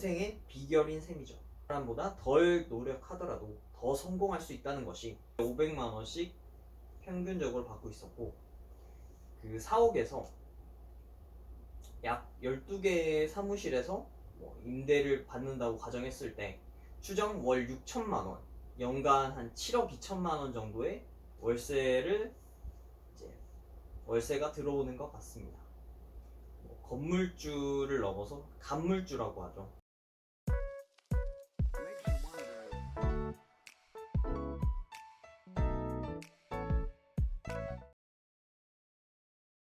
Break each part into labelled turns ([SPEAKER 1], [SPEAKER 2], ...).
[SPEAKER 1] 인생의 비결인 셈이죠. 사람보다 덜 노력하더라도 더 성공할 수 있다는 것이 500만 원씩 평균적으로 받고 있었고, 그 사옥에서 약 12개의 사무실에서 임대를 받는다고 가정했을 때 추정 월 6천만 원, 연간 한 7억 2천만 원 정도의 월세가 들어오는 것 같습니다. 건물주를 넘어서 간물주라고 하죠.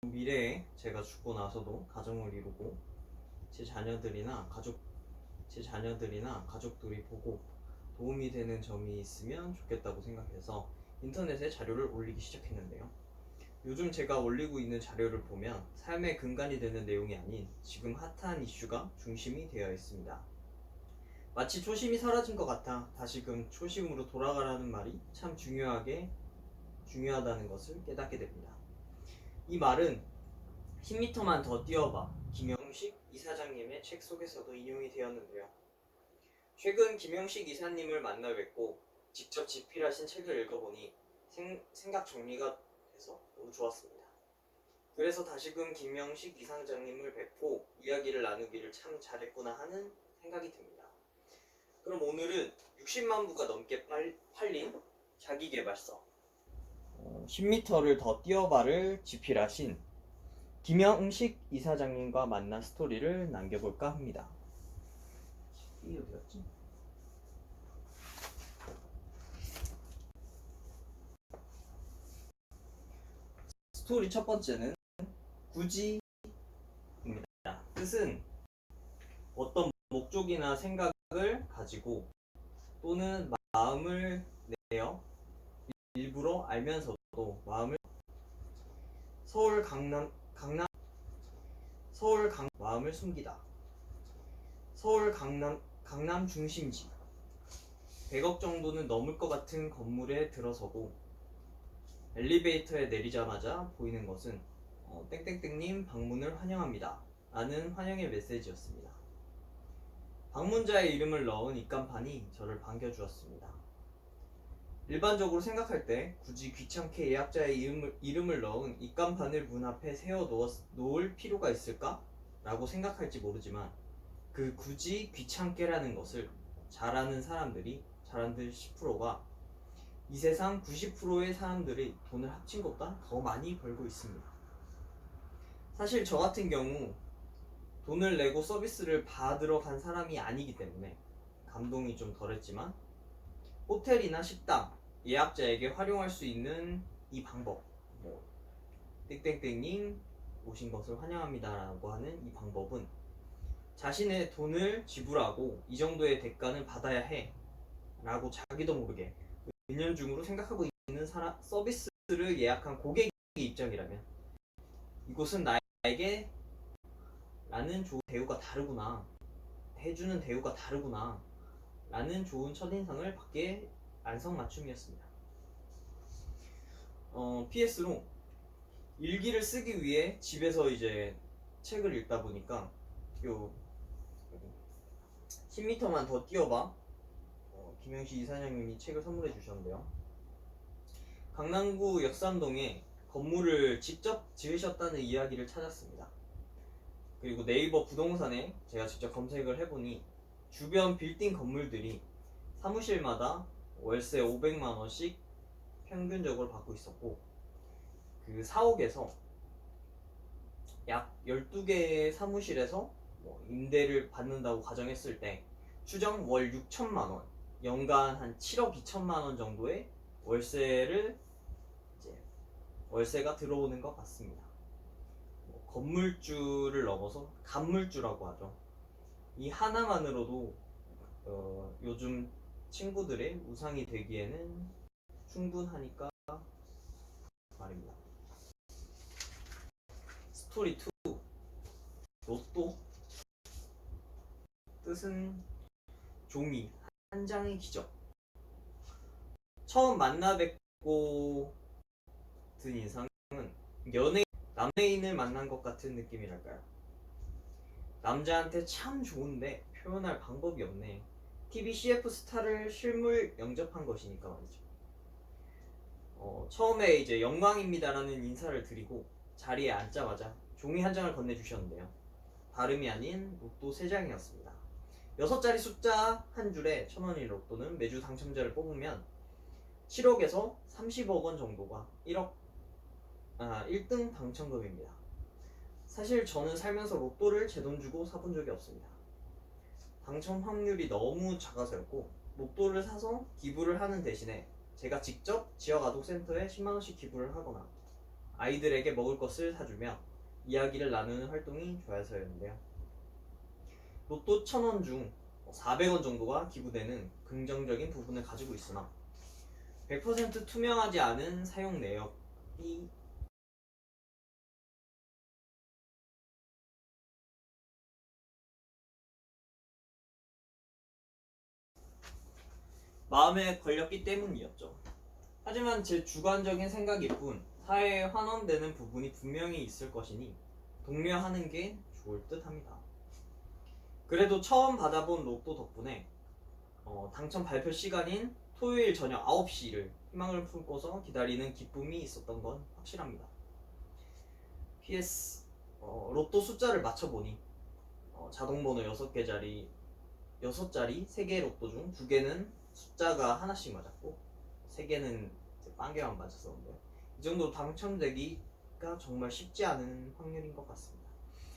[SPEAKER 1] 미래에 제가 죽고 나서도 가정을 이루고 제 자녀들이나 가족들이 보고 도움이 되는 점이 있으면 좋겠다고 생각해서 인터넷에 자료를 올리기 시작했는데요. 요즘 제가 올리고 있는 자료를 보면 삶의 근간이 되는 내용이 아닌 지금 핫한 이슈가 중심이 되어 있습니다. 마치 초심이 사라진 것 같아 다시금 초심으로 돌아가라는 말이 참 중요하다는 것을 깨닫게 됩니다. 이 말은 10m만 더 뛰어봐, 김영식 이사장님의 책 속에서도 인용이 되었는데요. 최근 김영식 이사님을 만나 뵙고 직접 집필하신 책을 읽어보니 생각 정리가 돼서 너무 좋았습니다. 그래서 다시금 김영식 이사장님을 뵙고 이야기를 나누기를 참 잘했구나 하는 생각이 듭니다. 그럼 오늘은 60만 부가 넘게 팔린 자기계발서 10m를 더 뛰어봐를 집필하신 김영식 이사장님과 만난 스토리를 남겨볼까 합니다. 이게 어디였지? 스토리 첫 번째는 굳이입니다. 뜻은 어떤 목적이나 생각을 가지고 또는 마음을 내어 일부러 알면서도 서울 강남 마음을 숨기다. 서울 강남 중심지 100억 정도는 넘을 것 같은 건물에 들어서고 엘리베이터에 내리자마자 보이는 것은 땡땡땡님 방문을 환영합니다 라는 환영의 메시지였습니다. 방문자의 이름을 넣은 입간판이 저를 반겨주었습니다. 일반적으로 생각할 때 굳이 귀찮게 예약자의 이름을 넣은 입간판을 문 앞에 세워 놓을 필요가 있을까? 라고 생각할지 모르지만 그 굳이 귀찮게라는 것을 잘하는 10%가 이 세상 90%의 사람들이 돈을 합친 것보다 더 많이 벌고 있습니다. 사실 저 같은 경우 돈을 내고 서비스를 받으러 간 사람이 아니기 때문에 감동이 좀 덜했지만 호텔이나 식당, 예약자에게 활용할 수 있는 이 방법, 땡땡땡님 오신 것을 환영합니다 라고 하는 이 방법은 자신의 돈을 지불하고 이 정도의 대가는 받아야 해 라고 자기도 모르게 은연중으로 생각하고 있는 서비스를 예약한 고객의 입장이라면 이곳은 나에게 라는 좋은 대우가 다르구나, 해주는 대우가 다르구나 라는 좋은 첫인상을 받게 안성맞춤이었습니다. PS로 일기를 쓰기 위해 집에서 이제 책을 읽다 보니까 요 10m만 더 뛰어봐 김영식 이사장님이 책을 선물해 주셨는데요. 강남구 역삼동에 건물을 직접 지으셨다는 이야기를 찾았습니다. 그리고 네이버 부동산에 제가 직접 검색을 해보니 주변 빌딩 건물들이 사무실마다 월세 500만 원씩 평균적으로 받고 있었고, 그 사옥에서 약 12개의 사무실에서 임대를 받는다고 가정했을 때 추정 월 6천만 원, 연간 한 7억 2천만 원 정도의 월세가 들어오는 것 같습니다. 건물주를 넘어서 간물주라고 하죠. 이 하나만으로도 요즘 친구들의 우상이 되기에는 충분하니까 말입니다. 스토리 2 로또 뜻은 종이 한 장의 기적. 처음 만나 뵙고 든 인상은 남자인을 만난 것 같은 느낌이랄까요. 남자한테 참 좋은데 표현할 방법이 없네. TV CF 스타를 실물 영접한 것이니까 말이죠. 처음에 이제 영광입니다라는 인사를 드리고 자리에 앉자마자 종이 한 장을 건네주셨는데요. 다름이 아닌 로또 3장이었습니다. 6자리 숫자 한 줄에 1,000원인 로또는 매주 당첨자를 뽑으면 7억에서 30억 원 정도가 1등 당첨금입니다. 사실 저는 살면서 로또를 제 돈 주고 사본 적이 없습니다. 당첨 확률이 너무 작아서였고, 로또를 사서 기부를 하는 대신에 제가 직접 지역 아동센터에 10만원씩 기부를 하거나 아이들에게 먹을 것을 사주며 이야기를 나누는 활동이 좋아서였는데요. 로또 1,000원 중 400원 정도가 기부되는 긍정적인 부분을 가지고 있으나 100% 투명하지 않은 사용 내역이 마음에 걸렸기 때문이었죠. 하지만 제 주관적인 생각일 뿐 사회에 환원되는 부분이 분명히 있을 것이니 독려하는 게 좋을 듯 합니다. 그래도 처음 받아본 로또 덕분에 당첨 발표 시간인 토요일 저녁 9시를 희망을 품고서 기다리는 기쁨이 있었던 건 확실합니다. PS 로또 숫자를 맞춰보니 자동번호 6자리 3개 로또 중 2개는 숫자가 하나씩 맞았고 3개는 빵개만 맞았었는데요. 이 정도 당첨되기가 정말 쉽지 않은 확률인 것 같습니다.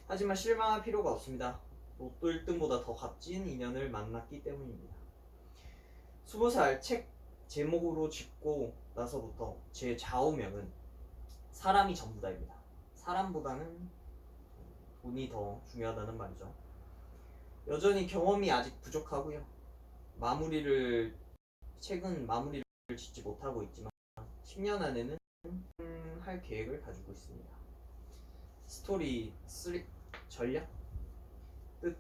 [SPEAKER 1] 하지만 실망할 필요가 없습니다. 로또 1등보다 더 값진 인연을 만났기 때문입니다. 20살 책 제목으로 짓고 나서부터 제 좌우명은 사람이 전부다입니다. 사람보다는 돈이 더 중요하다는 말이죠. 여전히 경험이 아직 부족하고요. 책은 마무리를 짓지 못하고 있지만 10년 안에는 할 계획을 가지고 있습니다. 스토리 3 전략? 뜻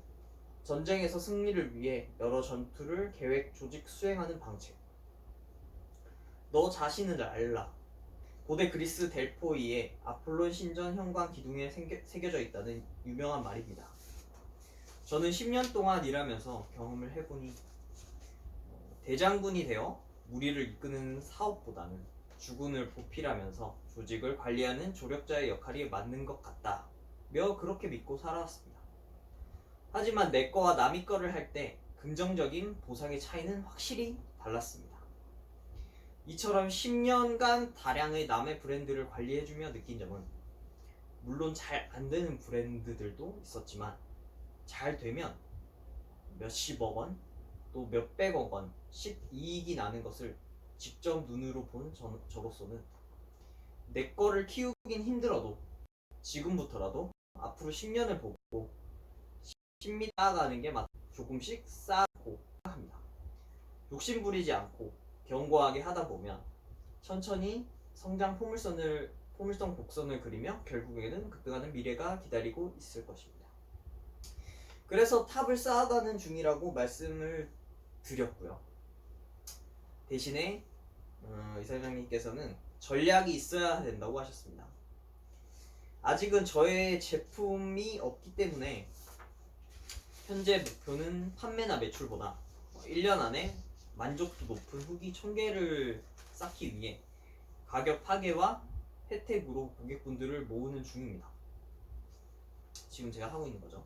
[SPEAKER 1] 전쟁에서 승리를 위해 여러 전투를 계획, 조직, 수행하는 방책. 너 자신을 알라. 고대 그리스 델포이의 아폴론 신전 현관 기둥에 새겨져 있다는 유명한 말입니다. 저는 10년 동안 일하면서 경험을 해보니 대장군이 되어 무리를 이끄는 사업보다는 주군을 보필하면서 조직을 관리하는 조력자의 역할이 맞는 것 같다며 그렇게 믿고 살아왔습니다. 하지만 내 거와 남의 거를 할 때 긍정적인 보상의 차이는 확실히 달랐습니다. 이처럼 10년간 다량의 남의 브랜드를 관리해주며 느낀 점은 물론 잘 안되는 브랜드들도 있었지만 잘 되면 몇십억 원 또 몇백억 원씩 이익이 나는 것을 직접 눈으로 본 저로서는 내 거를 키우긴 힘들어도 지금부터라도 앞으로 10년을 보고 10미 쌓아가는 게 조금씩 쌓고 합니다. 욕심 부리지 않고 견고하게 하다 보면 천천히 성장 포물선 곡선을 그리며 결국에는 급등하는 미래가 기다리고 있을 것입니다. 그래서 탑을 쌓아가는 중이라고 말씀을 드렸고요. 대신에 이사장님께서는 전략이 있어야 된다고 하셨습니다. 아직은 저의 제품이 없기 때문에 현재 목표는 판매나 매출보다 1년 안에 만족도 높은 후기 1000개를 쌓기 위해 가격 파괴와 혜택으로 고객분들을 모으는 중입니다. 지금 제가 하고 있는 거죠.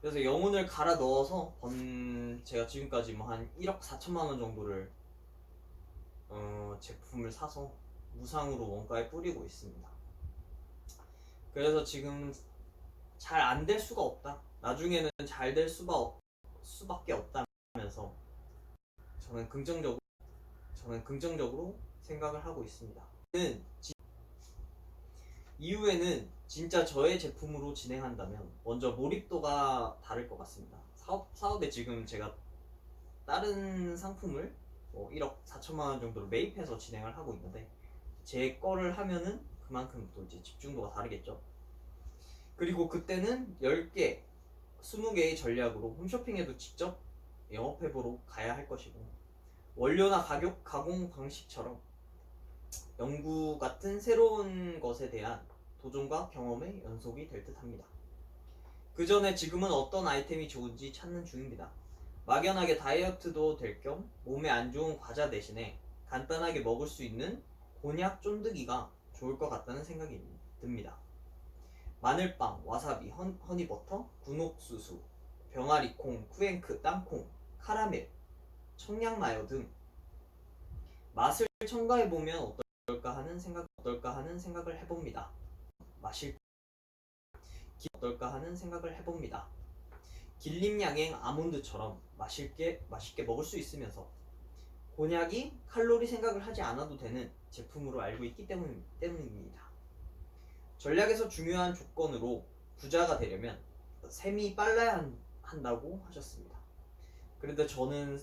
[SPEAKER 1] 그래서 영혼을 갈아 넣어서 제가 지금까지 한 1억 4천만 원 정도를 제품을 사서 무상으로 원가에 뿌리고 있습니다. 그래서 지금 잘 안 될 수가 없다. 나중에는 잘 될 수밖에 없다면서 저는 긍정적으로 생각을 하고 있습니다. 이후에는 진짜 저의 제품으로 진행한다면 먼저 몰입도가 다를 것 같습니다. 사업에 지금 제가 다른 상품을 1억 4천만 원 정도로 매입해서 진행을 하고 있는데 제 거를 하면은 그만큼 또 이제 집중도가 다르겠죠. 그리고 그때는 10개, 20개의 전략으로 홈쇼핑에도 직접 영업해보러 가야 할 것이고 원료나 가격, 가공 방식처럼 연구 같은 새로운 것에 대한 도전과 경험의 연속이 될 듯 합니다. 그 전에 지금은 어떤 아이템이 좋은지 찾는 중입니다. 막연하게 다이어트도 될 겸 몸에 안 좋은 과자 대신에 간단하게 먹을 수 있는 곤약 쫀득이가 좋을 것 같다는 생각이 듭니다. 마늘빵, 와사비, 허니버터, 군옥수수, 병아리콩, 쿠앤크, 땅콩, 카라멜, 청량마요 등 맛을 첨가해보면 어떨까 하는 생각을 해봅니다. 어떨까 하는 생각을 해봅니다. 길림양행 아몬드처럼 맛있게 먹을 수 있으면서 곤약이 칼로리 생각을 하지 않아도 되는 제품으로 알고 있기 때문입니다. 전략에서 중요한 조건으로 부자가 되려면 셈이 빨라야 한다고 하셨습니다. 그런데 저는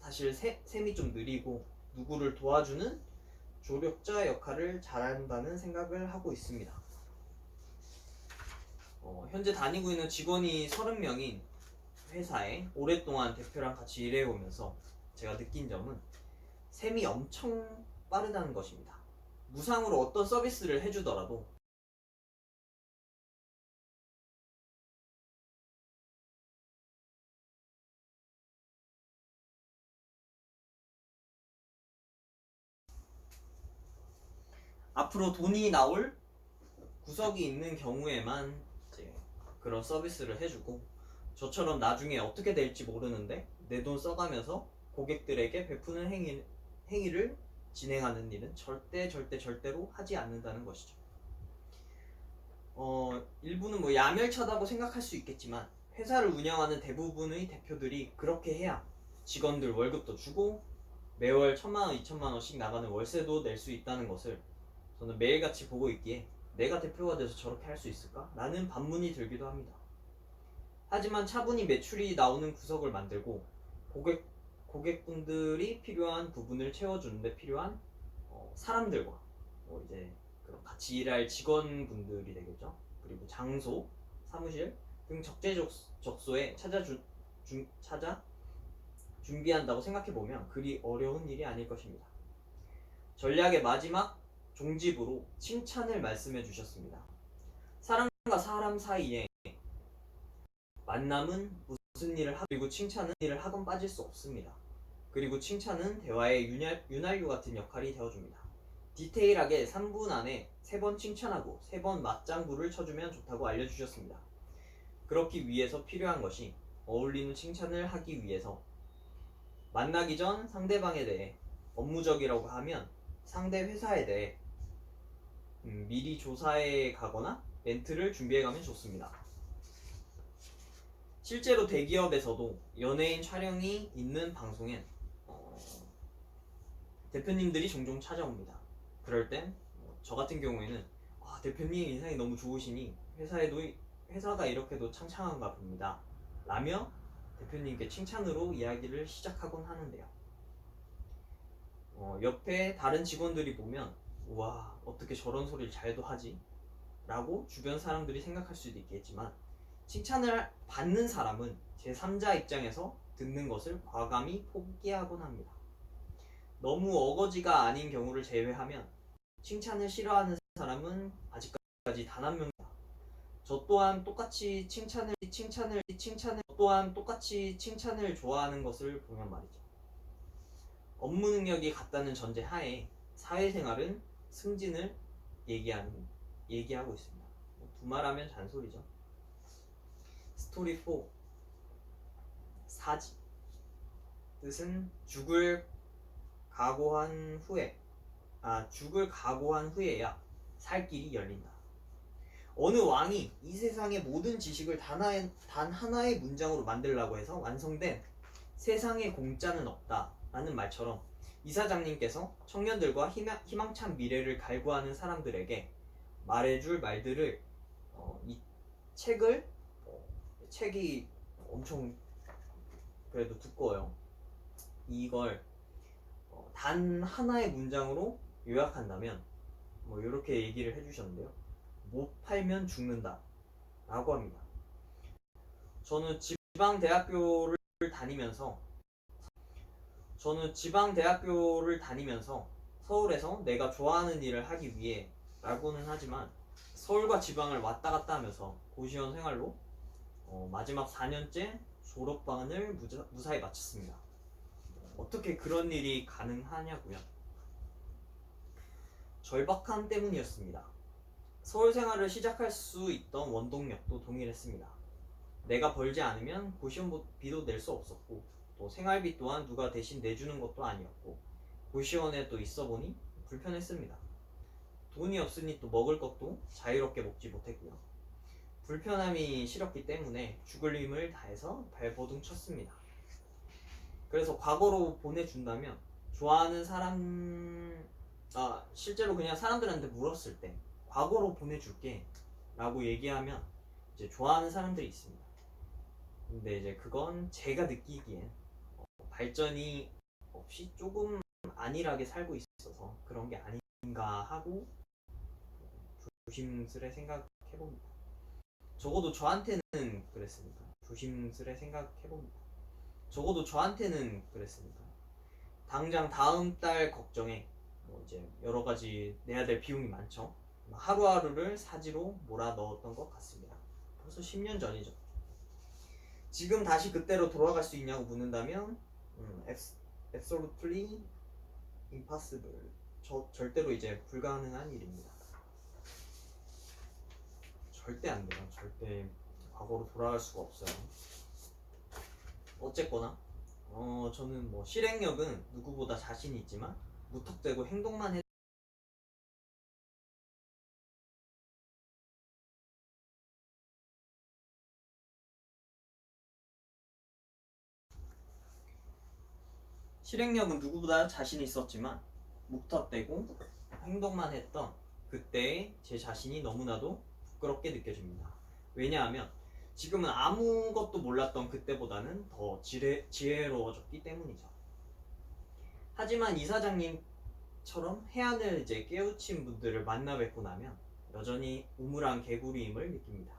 [SPEAKER 1] 사실 셈이 좀 느리고 누구를 도와주는 조력자 역할을 잘한다는 생각을 하고 있습니다. 현재 다니고 있는 직원이 30명인 회사에 오랫동안 대표랑 같이 일해오면서 제가 느낀 점은 셈이 엄청 빠르다는 것입니다. 무상으로 어떤 서비스를 해주더라도 앞으로 돈이 나올 구석이 있는 경우에만 이제 그런 서비스를 해주고, 저처럼 나중에 어떻게 될지 모르는데 내 돈 써가면서 고객들에게 베푸는 행위를 진행하는 일은 절대로 하지 않는다는 것이죠. 일부는 뭐 야멸차다고 생각할 수 있겠지만 회사를 운영하는 대부분의 대표들이 그렇게 해야 직원들 월급도 주고 매월 1,000만원, 2,000만원씩 나가는 월세도 낼 수 있다는 것을 저는 매일같이 보고 있기에 내가 대표가 돼서 저렇게 할 수 있을까? 라는 반문이 들기도 합니다. 하지만 차분히 매출이 나오는 구석을 만들고 고객분들이 필요한 부분을 채워주는데 필요한 사람들과 이제 그런 같이 일할 직원분들이 되겠죠. 그리고 장소, 사무실 등 적재적소에 찾아 준비한다고 생각해보면 그리 어려운 일이 아닐 것입니다. 전략의 마지막 종집으로 칭찬을 말씀해 주셨습니다. 사람과 사람 사이에 만남은 무슨 일을 하고 그리고 칭찬은 일을 하건 빠질 수 없습니다. 그리고 칭찬은 대화의 윤활유 같은 역할이 되어줍니다. 디테일하게 3분 안에 3번 칭찬하고 3번 맞장구를 쳐주면 좋다고 알려주셨습니다. 그렇기 위해서 필요한 것이 어울리는 칭찬을 하기 위해서 만나기 전 상대방에 대해 업무적이라고 하면 상대 회사에 대해 미리 조사해 가거나 멘트를 준비해 가면 좋습니다. 실제로 대기업에서도 연예인 촬영이 있는 방송엔 대표님들이 종종 찾아옵니다. 그럴 땐 저 같은 경우에는 대표님 인상이 너무 좋으시니 회사가 이렇게도 창창한가 봅니다 라며 대표님께 칭찬으로 이야기를 시작하곤 하는데요. 옆에 다른 직원들이 보면 우와 어떻게 저런 소리를 잘도 하지? 라고 주변 사람들이 생각할 수도 있겠지만 칭찬을 받는 사람은 제3자 입장에서 듣는 것을 과감히 포기하곤 합니다. 너무 어거지가 아닌 경우를 제외하면 칭찬을 싫어하는 사람은 아직까지 단 한 명이다. 저 또한 똑같이 칭찬을 좋아하는 것을 보면 말이죠. 업무 능력이 같다는 전제 하에 사회생활은 승진을 얘기하고 있습니다. 두말하면 잔소리죠. 스토리 4 사지 뜻은 죽을 각오한 후에야 살 길이 열린다. 어느 왕이 이 세상의 모든 지식을 단 하나의 문장으로 만들라고 해서 완성된 세상에 공짜는 없다 라는 말처럼 이사장님께서 청년들과 희망찬 미래를 갈구하는 사람들에게 말해줄 말들을 이 책이 엄청 그래도 두꺼워요. 이걸 단 하나의 문장으로 요약한다면 이렇게 얘기를 해주셨는데요. 못 팔면 죽는다 라고 합니다. 저는 지방 대학교를 다니면서 서울에서 내가 좋아하는 일을 하기 위해 라고는 하지만 서울과 지방을 왔다 갔다 하면서 고시원 생활로 마지막 4년째 졸업반을 무사히 마쳤습니다. 어떻게 그런 일이 가능하냐고요? 절박함 때문이었습니다. 서울 생활을 시작할 수 있던 원동력도 동일했습니다. 내가 벌지 않으면 고시원비도 낼 수 없었고, 또 생활비 또한 누가 대신 내주는 것도 아니었고, 고시원에 또 있어 보니 불편했습니다. 돈이 없으니 또 먹을 것도 자유롭게 먹지 못했고요. 불편함이 싫었기 때문에 죽을 힘을 다해서 발버둥 쳤습니다. 그래서 과거로 보내준다면 좋아하는 사람, 실제로 그냥 사람들한테 물었을 때 과거로 보내줄게 라고 얘기하면 이제 좋아하는 사람들이 있습니다. 근데 이제 그건 제가 느끼기엔 발전이 없이 조금 안일하게 살고 있어서 그런 게 아닌가 하고 조심스레 생각해봅니다. 적어도 저한테는 그랬습니다. 조심스레 생각해봅니다. 적어도 저한테는 그랬습니다. 당장 다음 달 걱정에 이제 여러 가지 내야 될 비용이 많죠. 하루하루를 사지로 몰아 넣었던 것 같습니다. 벌써 10년 전이죠. 지금 다시 그때로 돌아갈 수 있냐고 묻는다면 absolutely impossible. 절대로 이제 불가능한 일입니다. 절대 안 돼요. 절대 과거로 돌아갈 수가 없어요. 어쨌거나 저는 실행력은 누구보다 자신이 있지만 무턱대고 행동만 해 실행력은 누구보다 자신이 있었지만 무턱대고 행동만 했던 그때의 제 자신이 너무나도 부끄럽게 느껴집니다. 왜냐하면 지금은 아무것도 몰랐던 그때보다는 더 지혜로워졌기 때문이죠. 하지만 이사장님처럼 해안을 이제 깨우친 분들을 만나 뵙고 나면 여전히 우물안 개구리임을 느낍니다.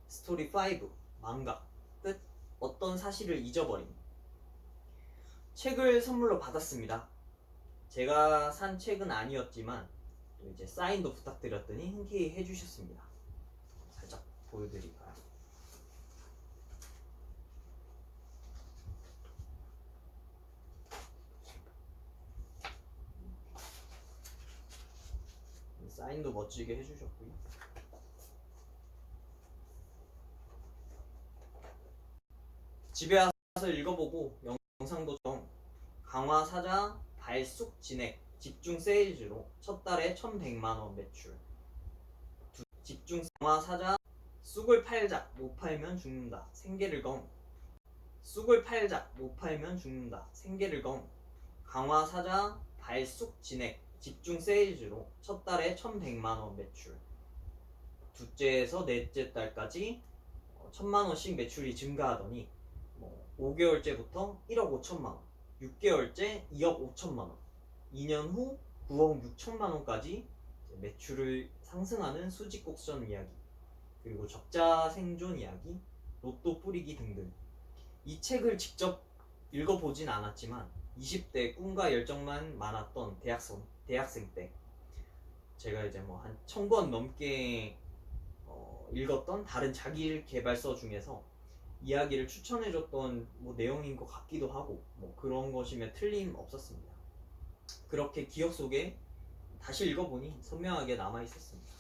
[SPEAKER 1] 스토리 5 망각 끝. 어떤 사실을 잊어버림. 책을 선물로 받았습니다. 제가 산 책은 아니었지만 또 이제 사인도 부탁드렸더니 흔쾌히 해주셨습니다. 살짝 보여드릴까요? 사인도 멋지게 해주셨고요. 집에 와서 읽어보고 영상도 좀 강화 사자 발쑥 진액 집중 세일즈로 첫 달에 1,100만원 매출. 집중 강화 사자 쑥을 팔자 못 팔면 죽는다 생계를 건. 쑥을 팔자 못 팔면 죽는다 생계를 건. 강화 사자 발쑥 진액 집중 세일즈로 첫 달에 1,100만원 매출. 둘째에서 넷째 달까지 1,000만원씩 매출이 증가하더니 5개월째부터 1억 5천만원, 6개월째 2억 5천만원, 2년 후 9억 6천만원까지 매출을 상승하는 수지곡선 이야기, 그리고 적자 생존 이야기, 로또 뿌리기 등등. 이 책을 직접 읽어보진 않았지만 20대 꿈과 열정만 많았던 대학생 때 제가 이제 한 1,000권 넘게 읽었던 다른 자기개발서 중에서 이야기를 추천해줬던 내용인 것 같기도 하고 그런 것이면 틀림없었습니다. 그렇게 기억 속에 다시 읽어보니 선명하게 남아있었습니다.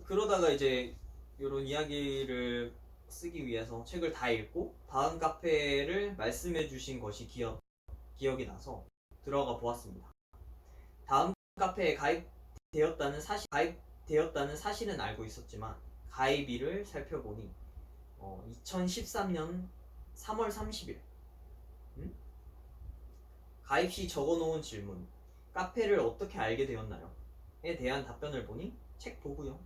[SPEAKER 1] 그러다가 이제 이런 이야기를 쓰기 위해서 책을 다 읽고 다음 카페를 말씀해주신 것이 기억이 나서 들어가 보았습니다. 다음 카페에 가입되었다는 사실은 알고 있었지만 가입일을 살펴보니 2013년 3월 30일. 가입 시 적어놓은 질문, 카페를 어떻게 알게 되었나요? 에 대한 답변을 보니 책 보고요.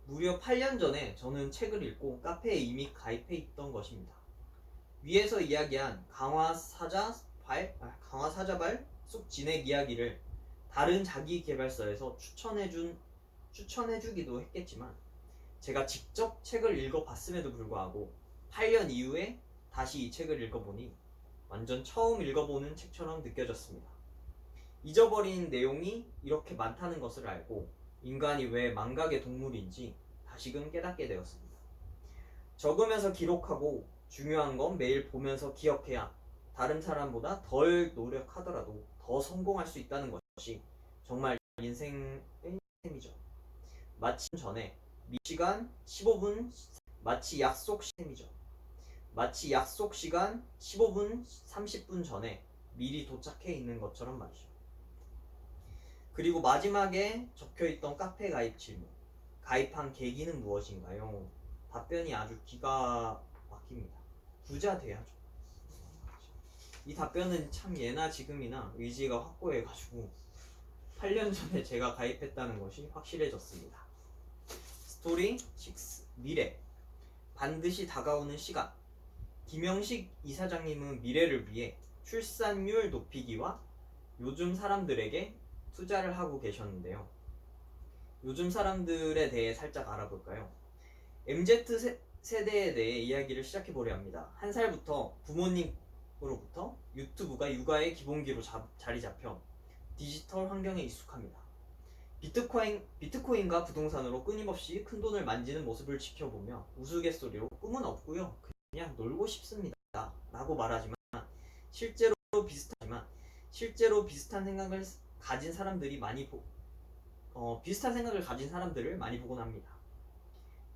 [SPEAKER 1] 무려 8년 전에 저는 책을 읽고 카페에 이미 가입해 있던 것입니다. 위에서 이야기한 강화사자발 쑥 진액 이야기를 다른 자기개발서에서 추천해주기도 했겠지만 제가 직접 책을 읽어봤음에도 불구하고 8년 이후에 다시 이 책을 읽어보니 완전 처음 읽어보는 책처럼 느껴졌습니다. 잊어버린 내용이 이렇게 많다는 것을 알고 인간이 왜 망각의 동물인지 다시금 깨닫게 되었습니다. 적으면서 기록하고 중요한 건 매일 보면서 기억해야 다른 사람보다 덜 노력하더라도 더 성공할 수 있다는 것이 정말 인생의 셈이죠. 마침 전에 시간 15분 마치 약속 시간이죠. 마치 약속 시간 15분 30분 전에 미리 도착해 있는 것처럼 말이죠. 그리고 마지막에 적혀있던 카페 가입 질문, 가입한 계기는 무엇인가요? 답변이 아주 기가 막힙니다. 부자 돼야죠. 이 답변은 참 예나 지금이나 의지가 확고해가지고 8년 전에 제가 가입했다는 것이 확실해졌습니다. 스토리 6. 미래. 반드시 다가오는 시간. 김영식 이사장님은 미래를 위해 출산율 높이기와 요즘 사람들에게 투자를 하고 계셨는데요. 요즘 사람들에 대해 살짝 알아볼까요? MZ 세대에 대해 이야기를 시작해보려 합니다. 한 살부터 부모님으로부터 유튜브가 육아의 기본기로 자리 잡혀 디지털 환경에 익숙합니다. 비트코인과 부동산으로 끊임없이 큰돈을 만지는 모습을 지켜보며 우스갯소리로 꿈은 없고요. 그냥 놀고 싶습니다. 라고 말하지만 실제로 비슷한 생각을 가진 사람들을 많이 보곤 합니다.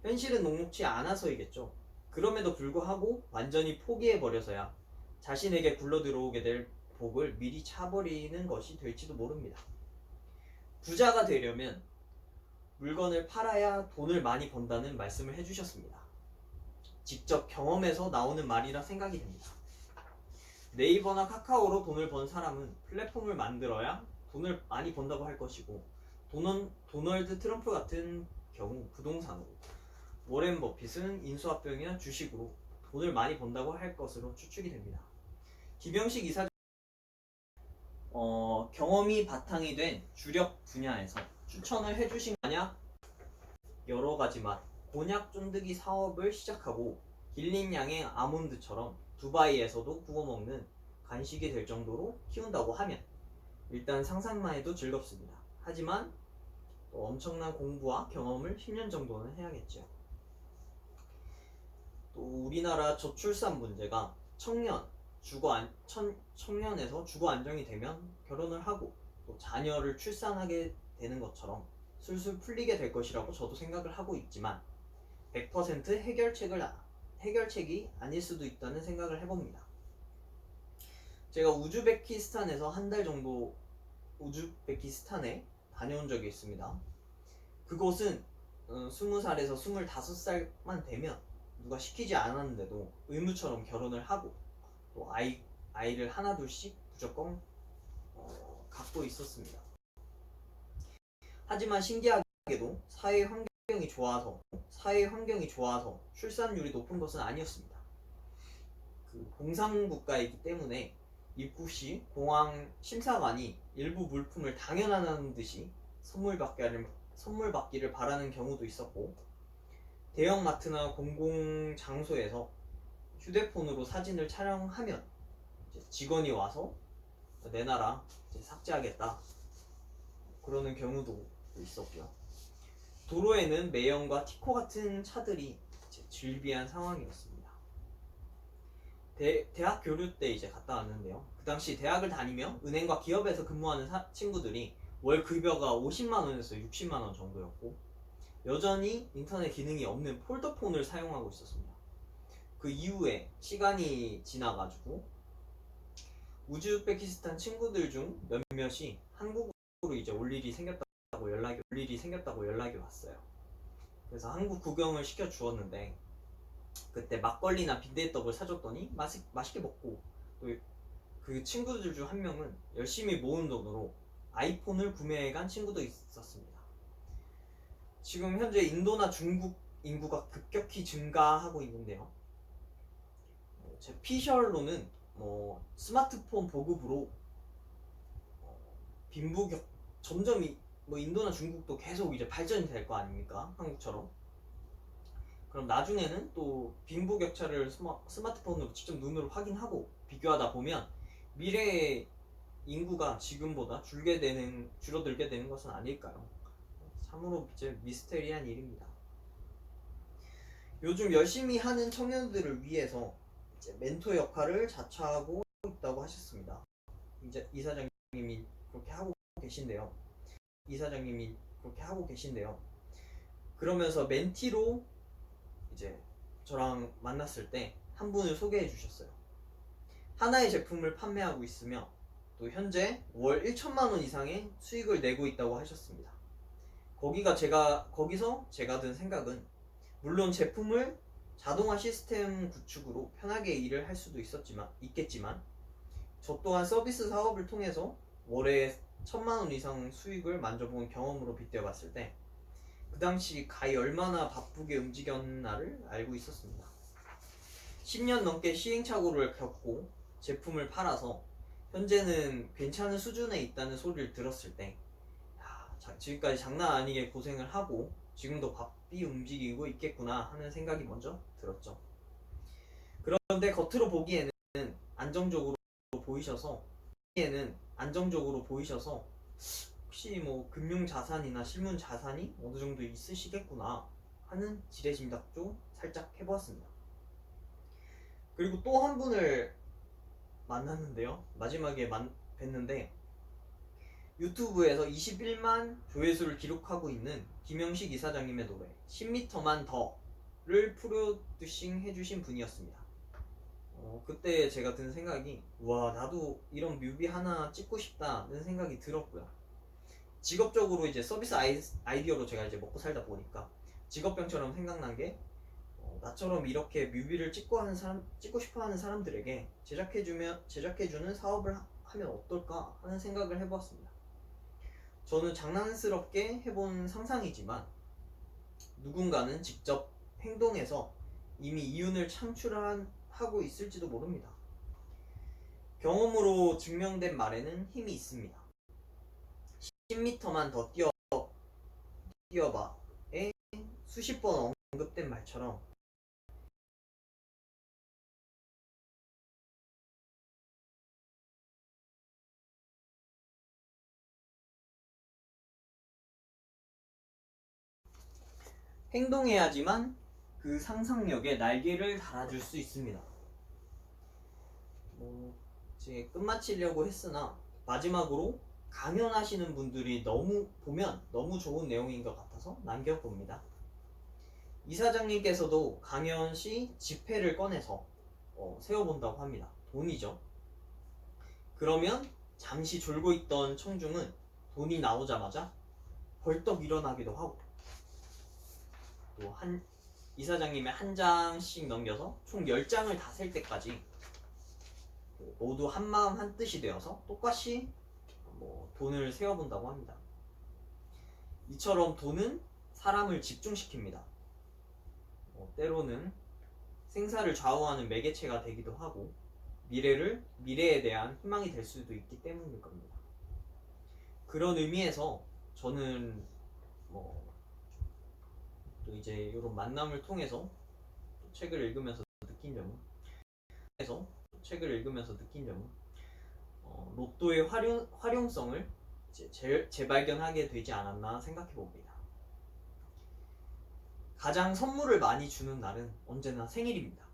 [SPEAKER 1] 현실은 녹록지 않아서이겠죠. 그럼에도 불구하고 완전히 포기해버려서야 자신에게 굴러들어오게 될 복을 미리 차버리는 것이 될지도 모릅니다. 부자가 되려면 물건을 팔아야 돈을 많이 번다는 말씀을 해주셨습니다. 직접 경험에서 나오는 말이라 생각이 됩니다. 네이버나 카카오로 돈을 번 사람은 플랫폼을 만들어야 돈을 많이 번다고 할 것이고, 도널드 트럼프 같은 경우 부동산으로, 워렌 버핏은 인수합병이나 주식으로 돈을 많이 번다고 할 것으로 추측이 됩니다. 김영식 이사장 경험이 바탕이 된 주력 분야에서 추천을 해주신 만약 여러 가지 맛 곤약 쫀득이 사업을 시작하고 길린 양의 아몬드처럼 두바이에서도 구워 먹는 간식이 될 정도로 키운다고 하면 일단 상상만 해도 즐겁습니다. 하지만 또 엄청난 공부와 경험을 10년 정도는 해야겠죠. 또 우리나라 저출산 문제가 청년에서 주거 안정이 되면 결혼을 하고 또 자녀를 출산하게 되는 것처럼 술술 풀리게 될 것이라고 저도 생각을 하고 있지만 100% 해결책이 아닐 수도 있다는 생각을 해봅니다. 제가 우즈베키스탄에서 한 달 정도 우즈베키스탄에 다녀온 적이 있습니다. 그곳은 20살에서 25살만 되면 누가 시키지 않았는데도 의무처럼 결혼을 하고 또 아이를 하나 둘씩 무조건 갖고 있었습니다. 하지만 신기하게도 사회 환경이 좋아서 출산율이 높은 것은 아니었습니다. 공산국가이기 때문에 입국 시 공항 심사관이 일부 물품을 당연하다는 듯이 선물 받기를 바라는 경우도 있었고, 대형마트나 공공장소에서 휴대폰으로 사진을 촬영하면 직원이 와서 내놔라, 삭제하겠다, 그러는 경우도 있었고요. 도로에는 매연과 티코 같은 차들이 즐비한 상황이었습니다. 대학 교류 때 갔다 왔는데요. 그 당시 대학을 다니며 은행과 기업에서 근무하는 친구들이 월 급여가 50만원에서 60만원 정도였고 여전히 인터넷 기능이 없는 폴더폰을 사용하고 있었습니다. 그 이후에 시간이 지나가지고 우즈베키스탄 친구들 중 몇몇이 한국으로 올 일이 생겼다고 연락이 왔어요. 그래서 한국 구경을 시켜주었는데 그때 막걸리나 빈대떡을 사줬더니 맛있게 먹고, 또 그 친구들 중 한 명은 열심히 모은 돈으로 아이폰을 구매해간 친구도 있었습니다. 지금 현재 인도나 중국 인구가 급격히 증가하고 있는데요. 제 피셜로는 스마트폰 보급으로 점점 인도나 중국도 계속 발전이 될 거 아닙니까? 한국처럼. 그럼 나중에는 또 빈부격차를 스마트폰으로 직접 눈으로 확인하고 비교하다 보면 미래의 인구가 지금보다 줄어들게 되는 것은 아닐까요? 참으로 이제 미스테리한 일입니다. 요즘 열심히 하는 청년들을 위해서 이제 멘토 역할을 자처하고 있다고 하셨습니다. 이제 이사장님이 그렇게 하고 계신데요. 이사장님이 그렇게 하고 계신데요. 그러면서 멘티로 이제 저랑 만났을 때 한 분을 소개해 주셨어요. 하나의 제품을 판매하고 있으며 또 현재 월 1천만 원 이상의 수익을 내고 있다고 하셨습니다. 거기서 제가 든 생각은, 물론 제품을 자동화 시스템 구축으로 편하게 일을 할 수도 있겠지만 저 또한 서비스 사업을 통해서 월에 1천만 원 이상 수익을 만져본 경험으로 빗대어 봤을 때 그 당시 가히 얼마나 바쁘게 움직였나를 알고 있었습니다. 10년 넘게 시행착오를 겪고 제품을 팔아서 현재는 괜찮은 수준에 있다는 소리를 들었을 때, 지금까지 장난 아니게 고생을 하고 지금도 바삐 움직이고 있겠구나 하는 생각이 먼저 들었죠. 그런데 겉으로 보기에는 안정적으로 보이셔서 혹시 뭐 금융 자산이나 실문 자산이 어느 정도 있으시겠구나 하는 지레짐작도 살짝 해보았습니다. 그리고 또 한 분을 만났는데요. 마지막에 뵀는데 유튜브에서 21만 조회수를 기록하고 있는 김영식 이사장님의 노래 10m만 더를 프로듀싱 해주신 분이었습니다. 그때 제가 든 생각이, 와, 나도 이런 뮤비 하나 찍고 싶다는 생각이 들었고요. 직업적으로 이제 서비스 아이디어로 제가 이제 먹고 살다 보니까 직업병처럼 생각난 게, 나처럼 이렇게 뮤비를 찍고 싶어하는 사람들에게 제작해주는 사업을 하면 어떨까 하는 생각을 해보았습니다. 저는 장난스럽게 해본 상상이지만 누군가는 직접 행동해서 이미 이윤을 창출하고 있을지도 모릅니다. 경험으로 증명된 말에는 힘이 있습니다. 10m만 더 뛰어봐에 수십 번 언급된 말처럼 행동해야지만 그 상상력에 날개를 달아줄 수 있습니다. 이제 끝마치려고 했으나 마지막으로 강연하시는 분들이 너무 좋은 내용인 것 같아서 남겨봅니다. 이사장님께서도 강연 시 지폐를 꺼내서 세어본다고 합니다. 돈이죠. 그러면 잠시 졸고 있던 청중은 돈이 나오자마자 벌떡 일어나기도 하고, 또 이사장님의 한 장씩 넘겨서 총 10장을 다 셀 때까지 모두 한마음 한뜻이 되어서 똑같이 돈을 세어본다고 합니다. 이처럼 돈은 사람을 집중시킵니다. 때로는 생사를 좌우하는 매개체가 되기도 하고 미래에 대한 희망이 될 수도 있기 때문일 겁니다. 그런 의미에서 저는 또 이제 이런 만남을 통해서 책을 읽으면서 느낀 점은 로또의 활용성을 재발견하게 되지 않았나 생각해 봅니다. 가장 선물을 많이 주는 날은 언제나 생일입니다.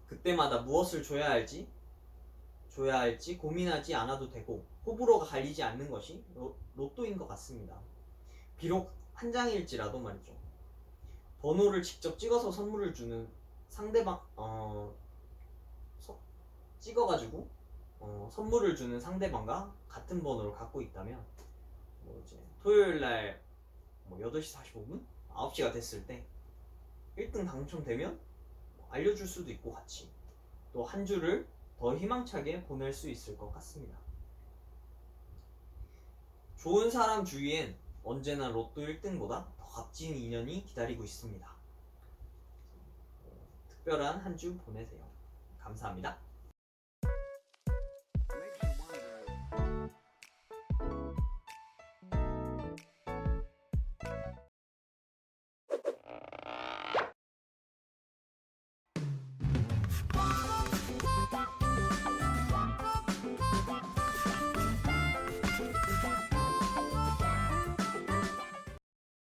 [SPEAKER 1] 그때마다 무엇을 줘야 할지 고민하지 않아도 되고 호불호가 갈리지 않는 것이 로또인 것 같습니다. 비록 한 장일지라도 말이죠. 번호를 직접 찍어서 선물을 주는 찍어가지고 선물을 주는 상대방과 같은 번호를 갖고 있다면 이제 토요일날 8시 45분? 9시가 됐을 때 1등 당첨되면 알려줄 수도 있고 같이 또 한 주를 더 희망차게 보낼 수 있을 것 같습니다. 좋은 사람 주위엔 언제나 로또 1등보다 더 값진 인연이 기다리고 있습니다. 특별한 한 주 보내세요. 감사합니다.